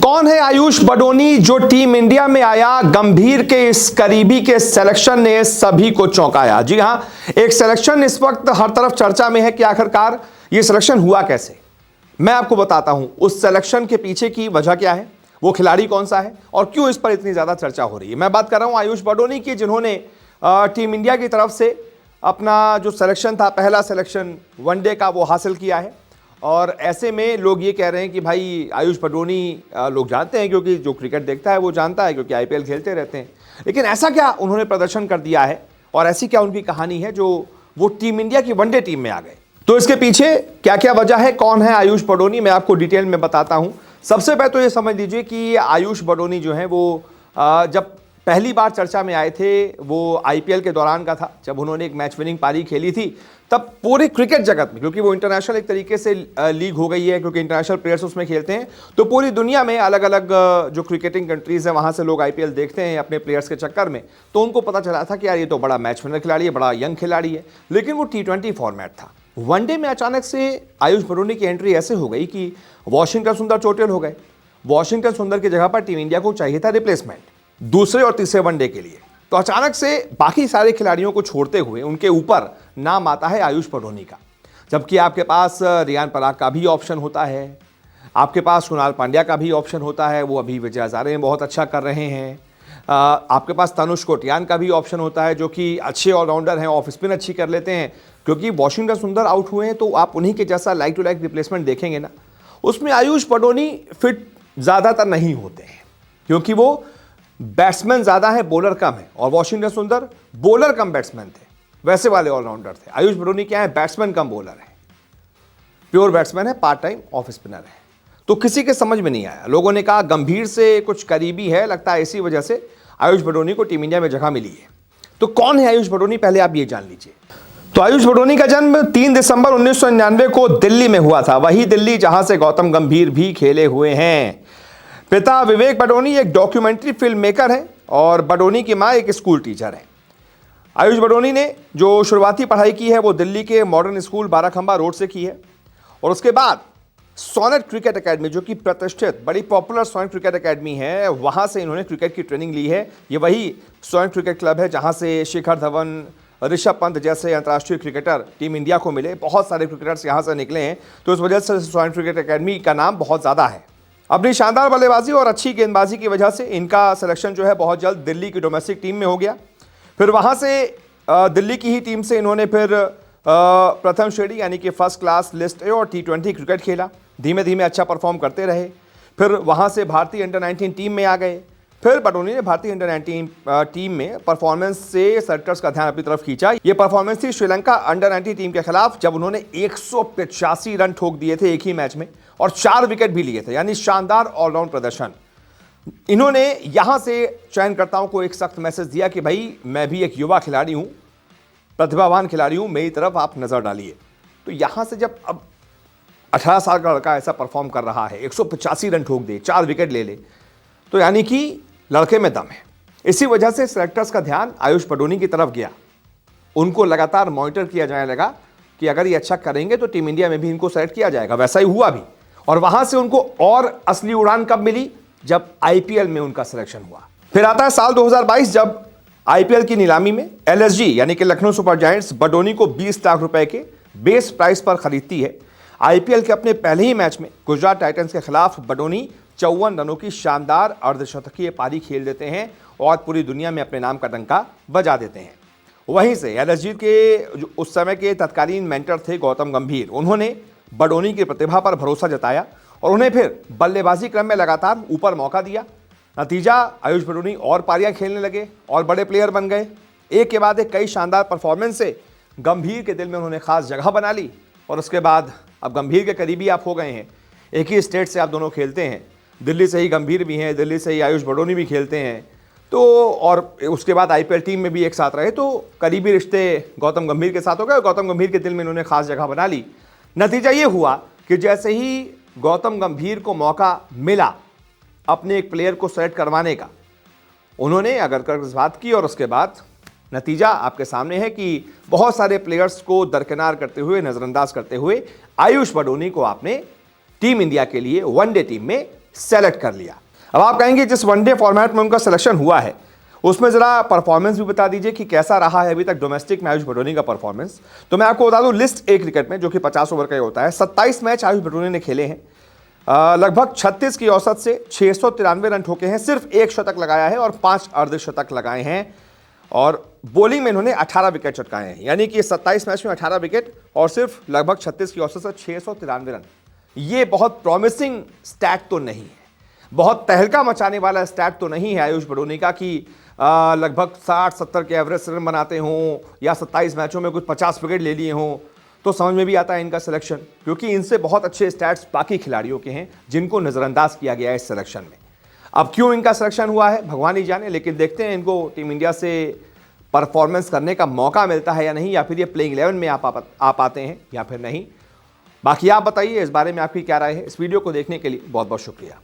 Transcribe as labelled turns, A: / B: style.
A: कौन है आयुष बडोनी जो टीम इंडिया में आया? गंभीर के इस करीबी के सिलेक्शन ने सभी को चौंकाया। जी हां, एक सिलेक्शन इस वक्त हर तरफ चर्चा में है कि आखिरकार यह सिलेक्शन हुआ कैसे। मैं आपको बताता हूं उस सिलेक्शन के पीछे की वजह क्या है, वो खिलाड़ी कौन सा है और क्यों इस पर इतनी ज्यादा चर्चा हो रही है। मैं बात कर रहा हूं आयुष बडोनी की, जिन्होंने टीम इंडिया की तरफ से अपना जो सिलेक्शन था, पहला सिलेक्शन वनडे का, वो हासिल किया है। और ऐसे में लोग ये कह रहे हैं कि भाई आयुष बडोनी लोग जानते हैं, क्योंकि जो क्रिकेट देखता है वो जानता है, क्योंकि आईपीएल खेलते रहते हैं। लेकिन ऐसा क्या उन्होंने प्रदर्शन कर दिया है और ऐसी क्या उनकी कहानी है जो वो टीम इंडिया की वनडे टीम में आ गए? तो इसके पीछे क्या क्या वजह है, कौन है आयुष बडोनी, मैं आपको डिटेल में बताता हूं। सबसे पहले तो ये समझ लीजिए कि आयुष बडोनी जो है वो जब पहली बार चर्चा में आए थे वो आईपीएल के दौरान का था, जब उन्होंने एक मैच विनिंग पारी खेली थी। तब पूरे क्रिकेट जगत में, क्योंकि वो इंटरनेशनल एक तरीके से लीग हो गई है, क्योंकि इंटरनेशनल प्लेयर्स उसमें खेलते हैं, तो पूरी दुनिया में अलग अलग जो क्रिकेटिंग कंट्रीज है वहां से लोग आईपीएल देखते हैं अपने प्लेयर्स के चक्कर में। तो उनको पता चला था कि यार ये तो बड़ा मैच विनर खिलाड़ी है, बड़ा यंग खिलाड़ी है। लेकिन वो T20 फॉर्मेट था। वनडे में अचानक से आयुष बडोनी की एंट्री ऐसे हो गई कि वॉशिंगटन सुंदर चोटिल हो गए। वॉशिंगटन सुंदर की जगह पर टीम इंडिया को चाहिए था रिप्लेसमेंट दूसरे और तीसरे वनडे के लिए। तो अचानक से बाकी सारे खिलाड़ियों को छोड़ते हुए उनके ऊपर नाम आता है आयुष बडोनी का। जबकि आपके पास रियान पराग का भी ऑप्शन होता है, आपके पास कुणाल पांड्या का भी ऑप्शन होता है, वो अभी विजय हजारे में बहुत अच्छा कर रहे हैं। आपके पास तनुष कोटियान का भी ऑप्शन होता है, जो कि अच्छे ऑलराउंडर हैं, ऑफ स्पिन अच्छी कर लेते हैं। क्योंकि वॉशिंगटन सुंदर आउट हुए हैं तो आप उन्हीं के जैसा लाइक टू लाइक रिप्लेसमेंट देखेंगे ना। उसमें आयुष बडोनी फिट ज़्यादातर नहीं होते हैं, क्योंकि वो बैट्समैन ज्यादा है, बॉलर कम है। और वॉशिंगटन सुंदर बॉलर कम बैट्समैन थे, वैसे वाले ऑलराउंडर थे। आयुष बडोनी क्या है, बैट्समैन कम बॉलर है, प्योर बैट्समैन है, पार्ट टाइम ऑफ स्पिनर है। तो किसी के समझ में नहीं आया। लोगों ने कहा गंभीर से कुछ करीबी है, लगता है इसी वजह से आयुष बडोनी को टीम इंडिया में जगह मिली है। तो कौन है आयुष बडोनी, पहले आप ये जान लीजिए। तो आयुष बडोनी का जन्म 3 दिसंबर 1999 को दिल्ली में हुआ था, वही दिल्ली जहां से गौतम गंभीर भी खेले हुए हैं। पिता विवेक बडोनी एक डॉक्यूमेंट्री फिल्म मेकर हैं और बडोनी की मां एक स्कूल टीचर हैं। आयुष बडोनी ने जो शुरुआती पढ़ाई की है वो दिल्ली के मॉडर्न स्कूल बाराखंबा रोड से की है। और उसके बाद सोनेट क्रिकेट एकेडमी, जो कि प्रतिष्ठित बड़ी पॉपुलर सोनेट क्रिकेट एकेडमी है, वहां से इन्होंने क्रिकेट की ट्रेनिंग ली है। ये वही सोनेट क्रिकेट क्लब है जहां से शिखर धवन, ऋषभ पंत जैसे अंतर्राष्ट्रीय क्रिकेटर टीम इंडिया को मिले। बहुत सारे क्रिकेटर्स यहां से निकले हैं, तो इस वजह से सोनेट क्रिकेट एकेडमी का नाम बहुत ज़्यादा है। अपनी शानदार बल्लेबाजी और अच्छी गेंदबाजी की वजह से इनका सिलेक्शन जो है बहुत जल्द दिल्ली की डोमेस्टिक टीम में हो गया। फिर वहां से दिल्ली की ही टीम से इन्होंने फिर प्रथम श्रेणी यानी कि फर्स्ट क्लास लिस्ट ए और T20 क्रिकेट खेला। धीमे धीमे अच्छा परफॉर्म करते रहे। फिर वहां से भारतीय अंडर 19 टीम में आ गए। फिर बडोनी ने भारतीय अंडर 19 टीम में परफॉर्मेंस से सेलेक्टर्स का ध्यान अपनी तरफ खींचा। ये परफॉर्मेंस थी श्रीलंका अंडर 19 टीम के खिलाफ, जब उन्होंने 185 रन ठोक दिए थे एक ही मैच में और 4 विकेट भी लिए थे, यानी शानदार ऑलराउंड प्रदर्शन। इन्होंने यहां से चयनकर्ताओं को एक सख्त मैसेज दिया कि भाई मैं भी एक युवा खिलाड़ी हूं, प्रतिभावान खिलाड़ी हूं, मेरी तरफ आप नजर डालिए। तो यहां से जब अब 18 साल का लड़का ऐसा परफॉर्म कर रहा है, 185 रन ठोक दे, 4 विकेट ले ले, तो यानी कि लड़के में दम है। इसी वजह से सेलेक्टर्स का ध्यान आयुष बडोनी की तरफ गया। उनको लगातार मॉनिटर किया जाने लगा कि अगर ये अच्छा करेंगे तो टीम इंडिया में भी इनको सेलेक्ट किया जाएगा। वैसा ही हुआ भी। और वहां से उनको और असली उड़ान कब मिली, जब आईपीएल में उनका सिलेक्शन हुआ। फिर आता है साल 2022, जब आईपीएल की नीलामी में LSG यानी कि लखनऊ सुपर जायंट्स बडोनी को 20 लाख रुपए के बेस प्राइस पर खरीदती है। आईपीएल के अपने पहले ही मैच में गुजरात टाइटंस के खिलाफ बडोनी 54 रनों की शानदार अर्धशतकीय पारी खेल देते हैं और पूरी दुनिया में अपने नाम का डंका बजा देते हैं। वहीं से LSG के जो उस समय के तत्कालीन मेंटर थे गौतम गंभीर, उन्होंने बडोनी की प्रतिभा पर भरोसा जताया और उन्हें फिर बल्लेबाजी क्रम में लगातार ऊपर मौका दिया। नतीजा, आयुष बडोनी और पारियां खेलने लगे और बड़े प्लेयर बन गए। एक के बाद एक कई शानदार परफॉर्मेंस से गंभीर के दिल में उन्होंने खास जगह बना ली। और उसके बाद अब गंभीर के करीबी आप हो गए हैं। एक ही स्टेट से आप दोनों खेलते हैं, दिल्ली से ही गंभीर भी हैं, दिल्ली से ही आयुष बडोनी भी खेलते हैं। तो और उसके बाद आईपीएल टीम में भी एक साथ रहे, तो करीबी रिश्ते गौतम गंभीर के साथ हो गए और गौतम गंभीर के दिल में इन्होंने खास जगह बना ली। नतीजा ये हुआ कि जैसे ही गौतम गंभीर को मौका मिला अपने एक प्लेयर को सेलेक्ट करवाने का, उन्होंने अगर बात की और उसके बाद नतीजा आपके सामने है कि बहुत सारे प्लेयर्स को दरकिनार करते हुए, नजरअंदाज करते हुए आयुष बडोनी को आपने टीम इंडिया के लिए वनडे टीम में सेलेक्ट कर लिया। अब आप कहेंगे जिस वनडे फॉर्मेट में उनका सिलेक्शन हुआ है उसमें जरा परफॉर्मेंस भी बता दीजिए कि कैसा रहा है अभी तक डोमेस्टिक में आयुष बटोनी का परफॉर्मेंस। तो मैं आपको बता दूं लिस्ट ए क्रिकेट में, जो कि 50 ओवर का ही होता है, 27 मैच आयुष बटोनी ने खेले हैं, लगभग 36 की औसत से 693 रन ठोके हैं, सिर्फ एक शतक लगाया है और 5 अर्धशतक लगाए हैं, और बॉलिंग में इन्होंने 18 विकेट चटकाए हैं। यानी कि 27 मैच में 18 विकेट और सिर्फ लगभग 36 की औसत से 693 रन। ये बहुत प्रॉमिसिंग स्टैट तो नहीं है, बहुत तहलका मचाने वाला स्टैट तो नहीं है आयुष बटोनी का कि लगभग 60-70 के एवरेज रन बनाते हों या 27 मैचों में कुछ 50 विकेट ले लिए हों। तो समझ में भी आता है इनका सिलेक्शन, क्योंकि इनसे बहुत अच्छे स्टैट्स बाकी खिलाड़ियों के हैं जिनको नज़रअंदाज किया गया है इस सिलेक्शन में। अब क्यों इनका सिलेक्शन हुआ है भगवान ही जाने, लेकिन देखते हैं इनको टीम इंडिया से परफॉर्मेंस करने का मौका मिलता है या नहीं, या फिर ये प्लेइंग 11 में आ पाते हैं या फिर नहीं। बाकी आप बताइए इस बारे में आपकी क्या राय है। इस वीडियो को देखने के लिए बहुत बहुत शुक्रिया।